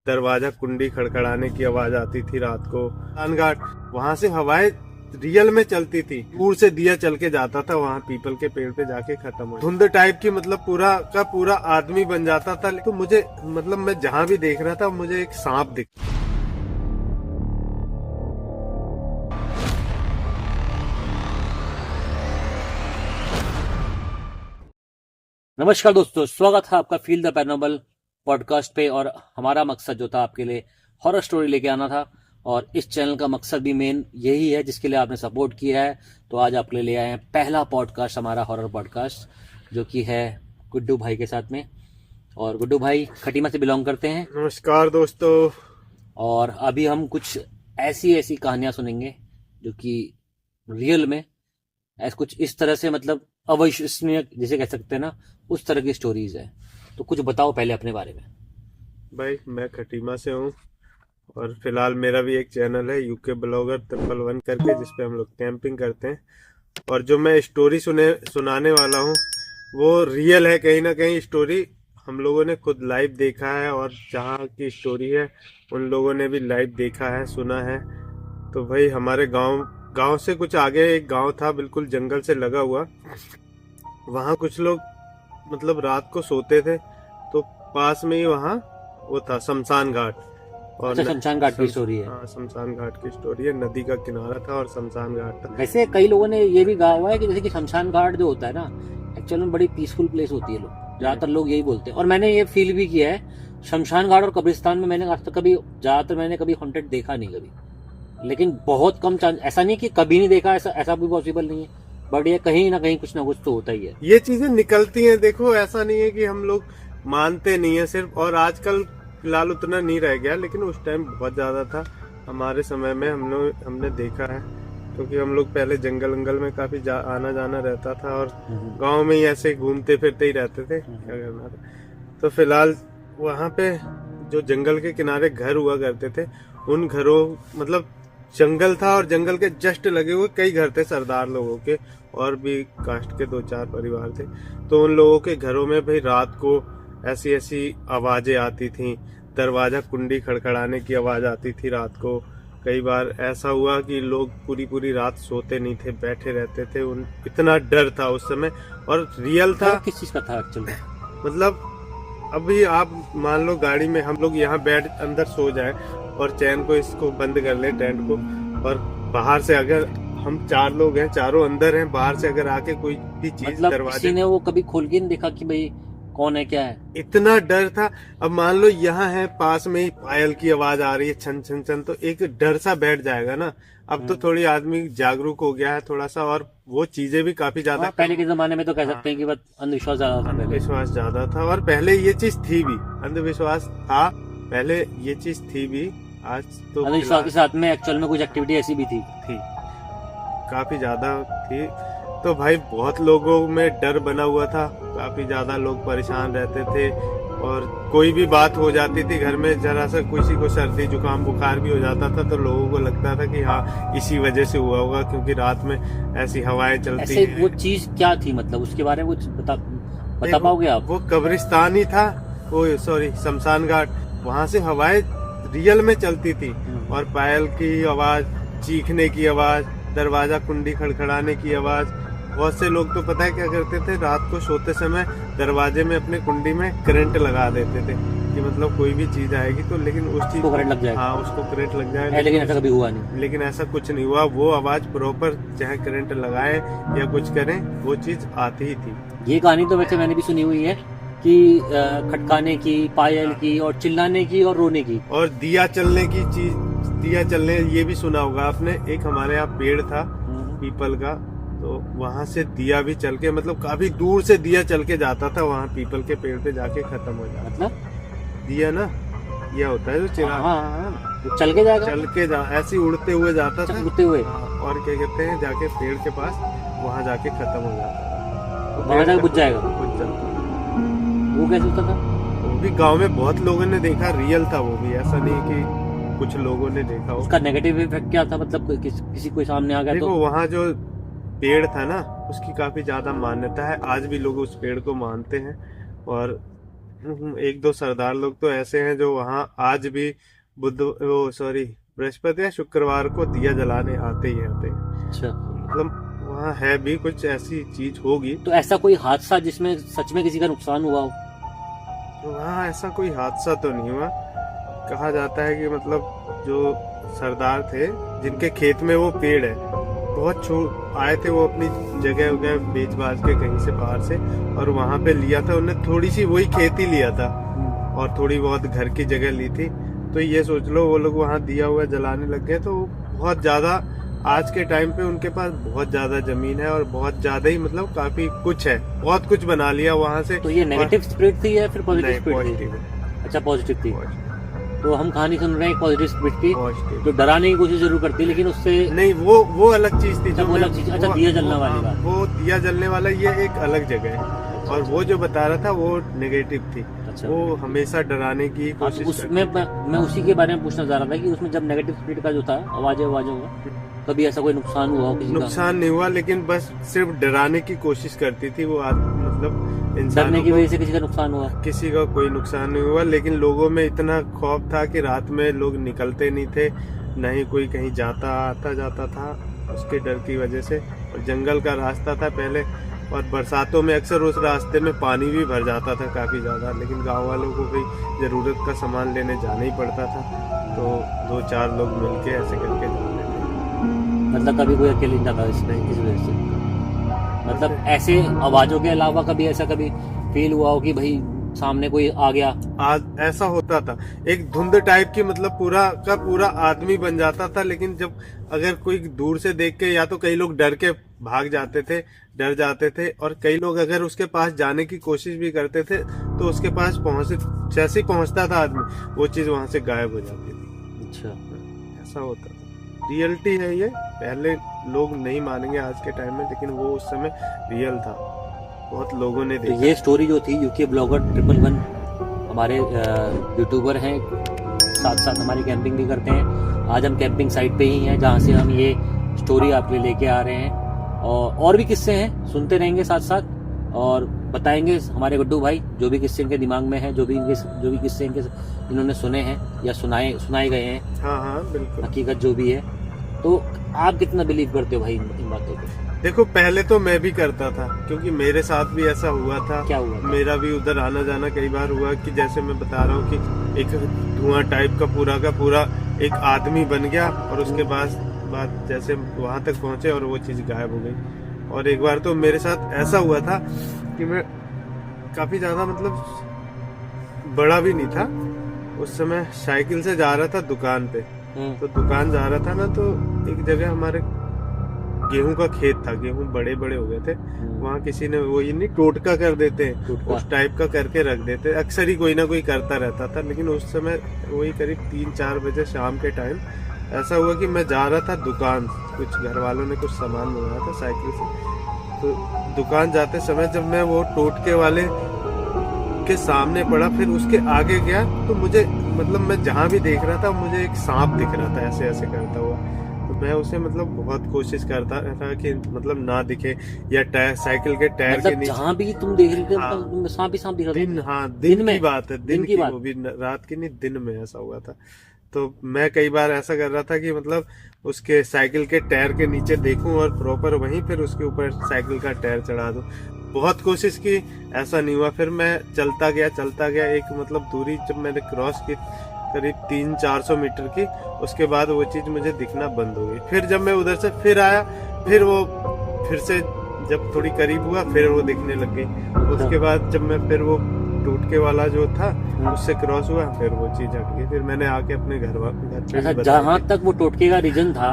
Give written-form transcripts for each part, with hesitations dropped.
दरवाजा कुंडी खड़खड़ाने की आवाज आती थी रात को। शमशान घाट, वहां से हवाएं रियल में चलती थी। दूर से दिया चल के जाता था, वहां पीपल के पेड़ पे जाके खत्म हो। धुंध टाइप की, मतलब पूरा का पूरा आदमी बन जाता था। तो मुझे, मतलब मैं जहां भी देख रहा था मुझे एक सांप दिख। नमस्कार दोस्तों, स्वागत है आपका फील द पैरानॉर्मल पॉडकास्ट पे। और हमारा मकसद जो था आपके लिए हॉरर स्टोरी लेके आना था, और इस चैनल का मकसद भी मेन यही है जिसके लिए आपने सपोर्ट किया है। तो आज आपके लिए ले आए हैं पहला पॉडकास्ट, हमारा हॉरर पॉडकास्ट, जो कि है गुड्डू भाई के साथ में। और गुड्डू भाई खटीमा से बिलोंग करते हैं। नमस्कार दोस्तों। और अभी हम कुछ ऐसी कहानियां सुनेंगे जो कि रियल में कुछ इस तरह से, मतलब अविश्वसनीय जिसे कह सकते हैं ना, उस तरह की स्टोरीज है। तो कुछ बताओ पहले अपने बारे में। भाई मैं खटीमा से हूँ और फिलहाल मेरा भी एक चैनल है यूके ब्लॉगर 111 करके, जिसपे हम लोग कैंपिंग करते हैं। और जो मैं स्टोरी सुनाने वाला हूँ वो रियल है। कहीं ना कहीं स्टोरी हम लोगों ने खुद लाइव देखा है, और जहाँ की स्टोरी है उन लोगों ने भी लाइव देखा है, सुना है। तो भाई हमारे गांव से कुछ आगे एक गांव था, बिल्कुल जंगल से लगा हुआ। वहाँ कुछ लोग मतलब रात को सोते थे, तो पास में ही वहाँ वो था शमशान घाट। और अच्छा, शमशान घाट की स्टोरी है। हाँ, शमशान घाट की स्टोरी है। नदी का किनारा था और शमशान घाट था। वैसे कई लोगों ने ये भी कहा हुआ है कि जैसे कि शमशान घाट जो होता है ना, एक्चुअल में बड़ी पीसफुल प्लेस होती है। लोग ज्यादातर लोग यही बोलते हैं, और मैंने ये फील भी किया है। शमशान घाट और कब्रिस्तान में मैंने आज तक कभी हॉन्टेड देखा नहीं कभी। लेकिन बहुत कम चांस, ऐसा नहीं कि कभी नहीं देखा, ऐसा भी पॉसिबल नहीं है। बट ये कहीं ना कुछ तो होता ही है। ये चीजें निकलती हैं। देखो, ऐसा नहीं है कि हम लोग मानते नहीं है सिर्फ, और आजकल फिलहाल उतना नहीं रह गया, लेकिन उस टाइम बहुत ज्यादा था। हमारे समय में हमने देखा है, क्योंकि हम लोग पहले जंगल में काफी आना जाना रहता था, और गांव में ही ऐसे घूमते फिरते ही रहते थे। क्या करना था। तो फिलहाल वहाँ पे जो जंगल के किनारे घर हुआ करते थे, उन घरों, मतलब जंगल था और जंगल के जस्ट लगे हुए कई घर थे सरदार लोगों के, और भी कास्ट के 2-4 परिवार थे। तो उन लोगों के घरों में भाई रात को ऐसी आवाजें आती थी। दरवाजा कुंडी खड़खड़ाने की आवाज आती थी रात को। कई बार ऐसा हुआ कि लोग पूरी रात सोते नहीं थे, बैठे रहते थे। इतना डर था उस समय, और रियल था। किस चीज का था एक्चुअली? मतलब अभी आप मान लो गाड़ी में हम लोग यहाँ बेड अंदर सो जाए और चैन को इसको बंद कर ले, टेंट को, और बाहर से अगर हम 4 लोग हैं, चारों अंदर हैं, बाहर से अगर आके कोई भी चीज, मतलब दरवाजे, किसी ने वो कभी खोल के नहीं देखा कि भाई कौन है, क्या है? इतना डर था। अब मान लो यहाँ है, पास में ही पायल की आवाज आ रही है, छन छन छन, तो एक डर सा बैठ जाएगा ना। अब तो थोड़ी आदमी जागरूक हो गया है थोड़ा सा, और वो चीजें भी काफी ज्यादा। पहले के जमाने में तो कह सकते हैं कि बस अंधविश्वास ज्यादा था। अंधविश्वास ज्यादा था, और पहले ये चीज थी भी, अंधविश्वास था पहले, ये चीज थी भी। आज तो अंधविश्वास के साथ में एक्चुअल में कुछ एक्टिविटी ऐसी भी थी काफी ज्यादा थी। तो भाई बहुत लोगों में डर बना हुआ था, काफी ज्यादा लोग परेशान रहते थे। और कोई भी बात हो जाती थी घर में, जरा सा किसी को सर्दी जुकाम बुखार भी हो जाता था, तो लोगों को लगता था कि हाँ इसी वजह से हुआ होगा, क्योंकि रात में ऐसी हवाएं चलती हैं। वो चीज क्या थी, मतलब उसके बारे में कुछ बता पाओगे आप? वो कब्रिस्तान ही था, वो सॉरी शमशान घाट। वहां से हवाएं रियल में चलती थी, और पायल की आवाज, चीखने की आवाज, दरवाजा कुंडी खड़खड़ाने की आवाज। बहुत से लोग तो पता है क्या करते थे, रात को सोते समय दरवाजे में अपने कुंडी में करंट लगा देते थे, कि मतलब कोई भी चीज आएगी तो, लेकिन उस चीज को करंट लग जाएगा। हाँ, उसको करंट लग जाएगा। लेकिन ऐसा कभी हुआ नहीं। लेकिन ऐसा कुछ नहीं हुआ। वो आवाज प्रॉपर, चाहे करंट लगाए या कुछ करें, वो चीज आती ही थी। ये कहानी तो वैसे मैंने भी सुनी हुई है कि खटकाने की, पायल की, और चिल्लाने की, और रोने की, और दिया चलने की चीज, दिया चलने, ये भी सुना होगा आपने। एक हमारे यहाँ पेड़ था पीपल का, तो वहां से दिया भी चल के, मतलब काफी दूर से दिया चल के जाता था, वहाँ पीपल के पेड़ पे जाके खत्म हो जाता। मतलब दिया ना, यह होता है जो चिराग, हाँ, चल के जाएगा, चल के ऐसे उड़ते हुए जाता था, उड़ते हुए। और क्या कहते हैं, जाके पेड़ के पास वहां जाके खत्म हो जाता, वहां जाके बुझ जाएगा। बुझ जाता। वो कैसे होता था? वो भी गाँव में बहुत लोगों ने देखा, रियल था वो भी, ऐसा नहीं कि कुछ लोगों ने देखा। उसका नेगेटिव इफेक्ट क्या था, मतलब किसी कोई सामने आ गया तो? वहाँ जो पेड़ था ना, उसकी काफी ज्यादा मान्यता है, आज भी लोग उस पेड़ को मानते हैं। और एक दो सरदार लोग तो ऐसे हैं जो वहाँ आज भी बृहस्पति या शुक्रवार को दिया जलाने आते ही आते हैं। अच्छा, मतलब वहाँ है भी कुछ ऐसी चीज होगी। तो ऐसा कोई हादसा जिसमें सच में किसी का नुकसान हुआ हो? तो वहाँ ऐसा कोई हादसा तो नहीं हुआ। कहा जाता है कि मतलब जो सरदार थे जिनके खेत में वो पेड़ है, बहुत आए थे वो अपनी जगह वगैरह बेच बाज के कहीं से बाहर से, और वहां पे लिया था उन्हें, थोड़ी सी वही खेती लिया था और थोड़ी बहुत घर की जगह ली थी। तो ये सोच लो वो लोग वहां दिया हुआ जलाने लग गए। तो बहुत ज्यादा आज के टाइम पे उनके पास बहुत ज्यादा जमीन है और बहुत ज्यादा ही मतलब काफी कुछ है, बहुत कुछ बना लिया वहां से। तो ये नेगेटिव स्पिरिट थी या फिर पॉजिटिव स्पिरिट थी? पॉजिटिव। अच्छा, पॉजिटिव थी। तो हम कहानी सुन रहे हैं पॉजिटिव स्पिरिट की, पॉजिटिव जो डराने की कोशिश जरूर करती है, लेकिन उससे नहीं, वो अलग चीज थी। जो वो अलग चीज, अच्छा, दिया जलने वाली बात, वो दिया जलने वाला ये एक अलग जगह है। और वो जो बता रहा था वो नेगेटिव थी। अच्छा, वो हमेशा डराने की हाँ, कोशिश तो उसमें मैं उसी के बारे में पूछना चाह रहा था कि उसमें जब नेगेटिव स्पिरिट का जो था आवाजें हुआ, कभी ऐसा कोई नुकसान हुआ हो किसी का? नुकसान नहीं हुआ, लेकिन बस सिर्फ डराने की कोशिश करती थी वो मतलब इंसानों डरने की को। वजह से किसी का नुकसान हुआ? किसी का कोई नुकसान नहीं हुआ, लेकिन लोगों में इतना खौफ था कि रात में लोग निकलते नहीं थे, न ही कोई कहीं आता जाता था उसके डर की वजह से। और जंगल का रास्ता था पहले, और बरसातों में अक्सर उस रास्ते में पानी भी भर जाता था काफी ज्यादा, लेकिन गांव वालों को भी जरूरत का सामान लेने जाना ही पड़ता था। तो 2-4 लोग मिलके ऐसे करके जाते थे। मतलब कभी कोई अकेले नहीं जाता इसमें इस वजह से? मतलब ऐसे आवाजों के अलावा कभी ऐसा कभी फील हुआ हो कि भाई सामने कोई आ गया? आज ऐसा होता था, एक धुंध टाइप की, मतलब पूरा का पूरा आदमी बन जाता था। लेकिन जब अगर कोई दूर से देख के, या तो कई लोग डर के भाग जाते थे, डर जाते थे, और कई लोग अगर उसके पास जाने की कोशिश भी करते थे तो उसके पास जैसे ही पहुंचता था आदमी, वो चीज वहां से गायब हो जाती थी। अच्छा, ऐसा होता था। रियलिटी है ये, पहले लोग नहीं मानेंगे आज के टाइम में, लेकिन वो उस समय रियल था, बहुत लोगों ने तो देखा। ये स्टोरी जो थी, यूके ब्लॉगर 111 हमारे यूट्यूबर हैं, साथ साथ हमारी कैंपिंग भी करते हैं। आज हम कैंपिंग साइट पे ही हैं जहाँ से हम ये स्टोरी आपके लिए लेके आ रहे हैं, और भी किस्से हैं, सुनते रहेंगे साथ साथ, और बताएंगे हमारे गुड्डू भाई जो भी किस्से इनके दिमाग में है, जो भी किस्से इन्होंने सुने हैं या सुनाए गए हैं। हाँ बिल्कुल, हकीकत जो भी है। तो आप कितना बिलीव करते हो भाई इन बातों को? देखो पहले तो मैं भी करता था, क्योंकि मेरे साथ भी ऐसा हुआ था। क्या हुआ था? मेरा भी उधर आना जाना कई बार हुआ कि जैसे मैं बता रहा हूँ कि एक धुआं टाइप का पूरा एक आदमी बन गया, और उसके बाद जैसे वहां तक पहुंचे और वो चीज गायब हो गई। और एक बार तो मेरे साथ ऐसा हुआ था कि मैं काफी ज्यादा मतलब बड़ा भी नहीं था उस समय, साइकिल से जा रहा था दुकान पे। तो दुकान जा रहा था ना, तो एक जगह हमारे गेहूं का खेत था, गेहूं बड़े बड़े हो गए थे। वहाँ किसी ने वो ये नहीं टोटका कर देते हैं, उस टाइप का करके रख देते, अक्सर ही कोई ना कोई करता रहता था। लेकिन उस समय वही करीब 3-4 बजे शाम के टाइम ऐसा हुआ कि मैं जा रहा था दुकान, कुछ घर वालों ने कुछ सामान मंगाया था साइकिल से। तो दुकान जाते समय जब मैं वो टोटके वाले के सामने पड़ा, फिर उसके आगे गया, तो मुझे मतलब मैं जहाँ भी देख रहा था मुझे एक सांप दिख रहा था ऐसे ऐसे करता हुआ। तो मैं उसे मतलब बहुत कोशिश करता था कि मतलब ना दिखे, या टायर, साइकिल के टायर के नीचे जहाँ भी तुम देख रहे थे हाँ, सांप ही सांप दिख रहा था। दिन की बात है, दिन की वो भी रात की नहीं, दिन में ऐसा हुआ था। तो मैं कई बार ऐसा कर रहा था कि मतलब उसके साइकिल के टायर के नीचे देखूं और प्रॉपर वहीं फिर उसके ऊपर साइकिल का टायर चढ़ा दूं। बहुत कोशिश की, ऐसा नहीं हुआ। फिर मैं चलता गया एक मतलब दूरी जब मैंने क्रॉस की करीब 300-400 मीटर की, उसके बाद वो चीज मुझे दिखना बंद हो गई। फिर जब मैं उधर से फिर आया, फिर से जब थोड़ी करीब हुआ फिर वो दिखने लग गई। उसके बाद जब मैं फिर वो टूटके वाला जो था उससे क्रॉस हुआ, फिर वो चीज हट गई। फिर मैंने आके अपने घर पे जहाँ तक वो टोटके का रीजन था,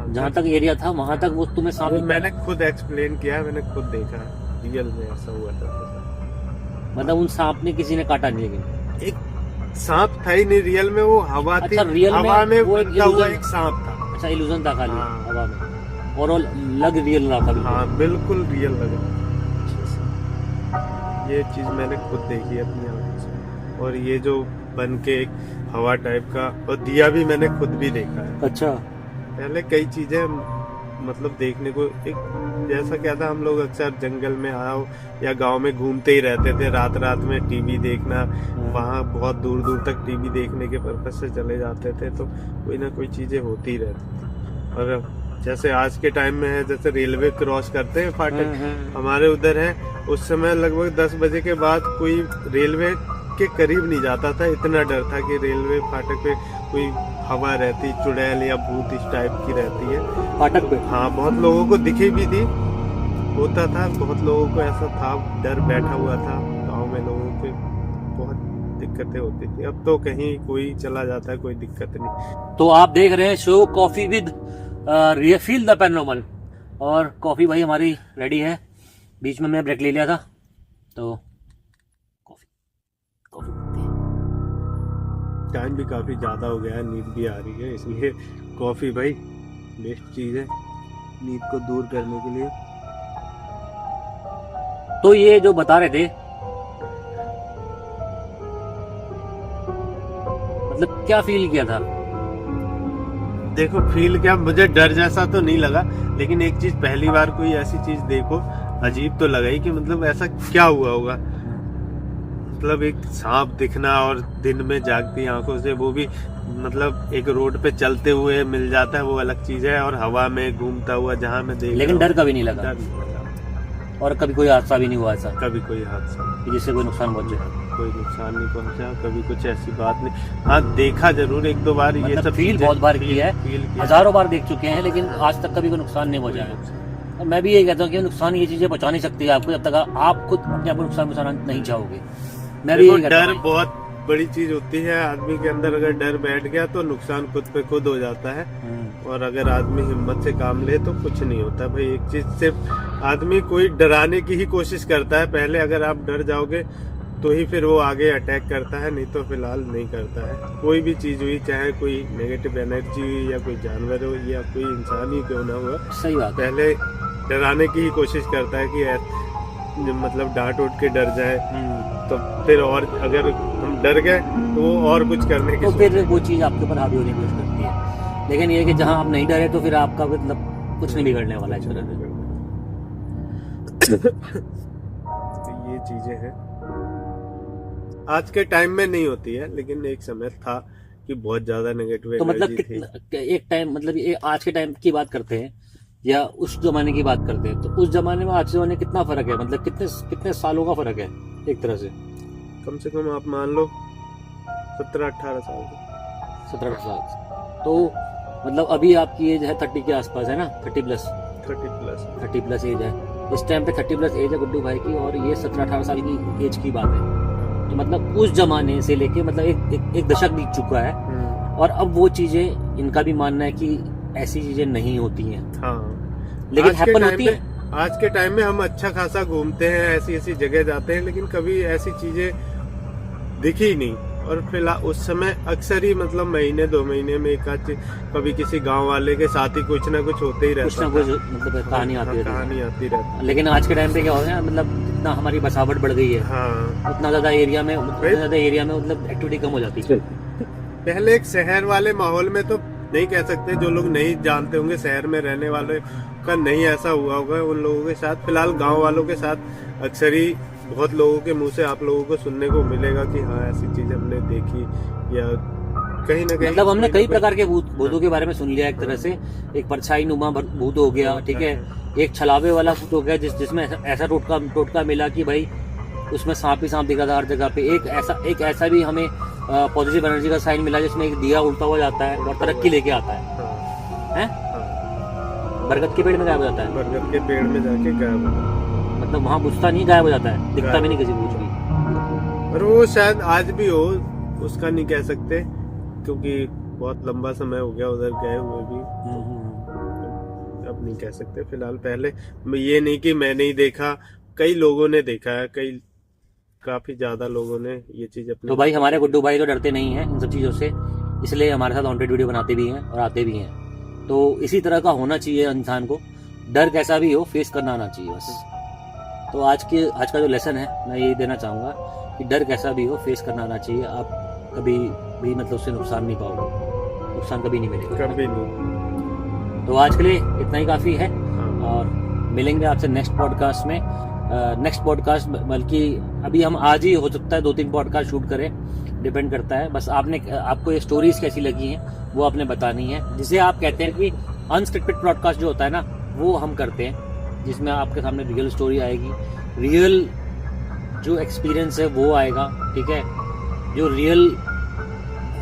जहाँ तक एरिया था, वहाँ तक वो तुम्हें सांप, मैंने खुद एक्सप्लेन किया, मैंने खुद देखा, रियल में ऐसा हुआ था। मतलब उन सांप ने किसी ने काटा नहीं, लेकिन एक सांप था ही नहीं रियल में, वो हवा थी, हवा में बनता हुआ एक सांप था। अच्छा, इल्यूजन था खाली हवा में, और वो लग रियल रहा था। हाँ बिल्कुल रियल लग रहा। ये चीज मैंने खुद देखी अपनी आंखों से, और ये जो बन के एक हवा टाइप का, और दिया भी मैंने खुद भी देखा है। अच्छा, पहले कई चीजें मतलब देखने को, एक जैसा क्या था, हम लोग अक्सर जंगल में आओ या गांव में घूमते ही रहते थे, रात रात में टीवी देखना, वहाँ बहुत दूर दूर तक टीवी देखने के पर्पज से चले जाते थे, तो कोई ना कोई चीजें होती रहती थी। और जैसे आज के टाइम में है, जैसे रेलवे क्रॉस करते हैं फाटक हमारे उधर है, उस समय लगभग 10 बजे के बाद कोई रेलवे के करीब नहीं जाता था, इतना डर था कि रेलवे फाटक पे कोई हवा रहती, चुड़ैल या भूत इस टाइप की रहती है फाटक पे। हाँ, बहुत लोगों को दिखी भी थी, होता था, बहुत लोगों को ऐसा था, डर बैठा हुआ था गांव में, लोगों के बहुत दिक्कतें होती थी। अब तो कहीं कोई चला जाता है, कोई दिक्कत नहीं। तो आप देख रहे हैं show coffee with feel the paranormal, और कॉफी भाई हमारी रेडी है। बीच में मैं ब्रेक ले लिया था, तो कॉफी टाइम भी काफी ज्यादा हो गया है, नींद भी आ रही है, इसलिए कॉफी भाई बेस्ट चीज है नींद को दूर करने के लिए। तो ये जो बता रहे थे, मतलब क्या फील किया था? देखो, फील क्या, मुझे डर जैसा तो नहीं लगा, लेकिन एक चीज, पहली बार कोई ऐसी चीज देखो, अजीब तो लगा ही कि मतलब ऐसा क्या हुआ होगा। मतलब एक सांप दिखना और दिन में जागती आंखों से, वो भी मतलब एक रोड पे चलते हुए मिल जाता है, वो अलग चीज है, और हवा में घूमता हुआ जहाँ मैं देख, लेकिन डर कभी नहीं लगा, डर नहीं लगा। और कभी कोई हादसा भी नहीं हुआ ऐसा कभी कोई हादसा, कि जिससे कोई नुकसान पहुंचे? कोई नुकसान नहीं पहुंचा, कभी कुछ ऐसी बात नहीं। हाँ, देखा जरूर एक दो बार, ये मतलब सब फील चीजें- बहुत बार की है, फील किया। हजारों बार देख चुके हैं, लेकिन आज तक कभी कोई नुकसान नहीं पहुंचा है। और मैं भी ये कहता हूँ कि नुकसान ये चीजें पहुंचा नहीं सकती आपको, जब तक आप खुद अपने आप को नुकसान पहुंचाना नहीं चाहोगे। मैं भी यही कहता डर हूँ। बहुत बड़ी चीज होती है, आदमी के अंदर अगर डर बैठ गया तो नुकसान खुद पे खुद हो जाता है। और अगर आदमी हिम्मत से काम ले तो कुछ नहीं होता भाई। एक चीज सिर्फ आदमी कोई डराने की ही कोशिश करता है पहले, अगर आप डर जाओगे तो ही फिर वो आगे अटैक करता है, नहीं तो फिलहाल नहीं करता है। कोई भी चीज हुई, चाहे कोई नेगेटिव एनर्जी हुई या कोई जानवर हो या कोई इंसान ही क्यों ना हुआ, सही बात है। पहले डराने की ही कोशिश करता है कि मतलब डांट उठ के डर जाए, तो फिर और अगर हम डर गए तो वो और कुछ करने की तो फिर वो चीज आपके ऊपर हावी होने की कोशिश करती है। लेकिन ये कि जहां आप नहीं डरे तो फिर आपका मतलब कुछ नहीं बिगड़ने वाला है इस तरह से। तो ये चीजें हैं, आज के टाइम में नहीं होती है, लेकिन एक समय था कि बहुत ज्यादा नेगेटिव तो मतलब एनर्जी थी। एक टाइम, मतलब ये आज के टाइम की बात करते हैं या उस जमाने की बात करते हैं, तो उस जमाने में आज के जमाने कितना फर्क है? मतलब कितने सालों का फर्क है एक तरह से? कम से कम आप मान लो 17-18 साल का। 17 साल। तो मतलब अभी आपकी एज है 30 के आसपास है ना? 30 प्लस 30 प्लस एज है इस टाइम पे। 30 प्लस एज है गुड्डू भाई की, और ये 17-18 साल की एज की बात है। तो मतलब उस जमाने से लेके मतलब एक दशक बीत चुका है, और अब वो चीजें, इनका भी मानना है कि ऐसी चीजें नहीं होती हैं। हाँ, लेकिन आज के हैपन टाइम होती में- है। आज के टाइम में हम अच्छा खासा घूमते हैं, ऐसी ऐसी जगह जाते हैं, लेकिन कभी ऐसी चीजें दिखी ही नहीं। और फिलहाल उस समय अक्सर ही मतलब महीने 2 महीने में एक आध कभी किसी गांव वाले के साथ ही कुछ ना कुछ होते ही रहता कुछ ना कुछ मतलब कहानी आती है। कहानी आती रहती। लेकिन आज के टाइम पे क्या हो गया, मतलब जितना हमारी बसावट बढ़ गई है, हाँ, उतना ज्यादा एरिया में मतलब एक्टिविटी कम हो जाती है। पहले एक शहर वाले माहौल में तो नहीं कह सकते, जो लोग नहीं जानते होंगे शहर में रहने वाले का नहीं ऐसा हुआ होगा उन लोगों के साथ। फिलहाल गांव वालों के साथ अक्सर ही बहुत लोगों के मुंह से आप लोगों को सुनने को मिलेगा कि हाँ ऐसी चीज हमने देखी, या कहीं ना कहीं मतलब हमने कई प्रकार के भूतों के बारे में सुन लिया एक तरह से। एक परछाई नुमा भूत हो गया, ठीक है, एक छलावे वाला भूत हो गया जिसमें ऐसा टोटका मिला कि भाई उसमें सांप ही सांप दिखा था हर जगह पे। एक ऐसा भी हमें पॉजिटिव एनर्जी का साइन मिला जिसमें एक दिया उल्टा हुआ जाता है और तरक्की लेके आता है। बरगद के पेड़ में गायब हो जाता है, बरगद के पेड़ में जाके गायब हो जाता है। मतलब वहाँ बुझता नहीं, गायब हो जाता है, दिखता भी नहीं किसी को कुछ भी। और वो शायद आज भी हो, उसका नहीं कह सकते क्योंकि बहुत लंबा समय हो गया उधर गए हुए भी, अब नहीं कह सकते फिलहाल। पहले ये नहीं कि मैंने ही देखा, कई लोगों ने देखा है, कई काफी ज्यादा लोगों ने ये चीज अपनी। तो भाई हमारे गुड्डू भाई तो डरते नहीं हैं इन सब चीज़ों से, इसलिए हमारे साथ हॉन्टेड वीडियो बनाते भी हैं और आते भी हैं। तो इसी तरह का होना चाहिए इंसान को, डर कैसा भी हो फेस करना आना चाहिए बस। तो आज का जो लेसन है मैं यही देना चाहूँगा कि डर कैसा भी हो फेस करना आना चाहिए। आप कभी भी मतलब उससे नुकसान नहीं पाओगे, नुकसान कभी नहीं मिलेगा, कभी नहीं। तो आज के लिए इतना ही काफ़ी है। हाँ। और मिलेंगे आपसे नेक्स्ट पॉडकास्ट में। नेक्स्ट पॉडकास्ट बल्कि अभी हम आज ही हो सकता है 2-3 पॉडकास्ट शूट करें, डिपेंड करता है। बस आपको ये स्टोरीज कैसी लगी हैं वो आपने बतानी है, जिसे आप कहते हैं कि अनस्क्रिप्टेड पॉडकास्ट जो होता है ना, वो हम करते हैं, जिसमें आपके सामने रियल स्टोरी आएगी, रियल जो एक्सपीरियंस है वो आएगा, ठीक है। जो रियल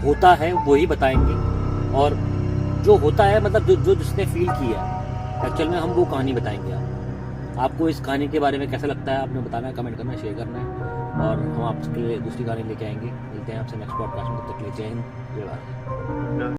होता है वही बताएंगे, और जो होता है मतलब जो जिसने फील किया है एक्चुअल में, हम वो कहानी बताएंगे। आपको इस कहानी के बारे में कैसा लगता है आपने बताना है, कमेंट करना है, शेयर करना है, और हम आपके लिए दूसरी कहानी लेके आएंगे। मिलते हैं आपसे नेक्स्ट पॉडकास्ट में, तब तक के लिए जय हिंद, जय भारत।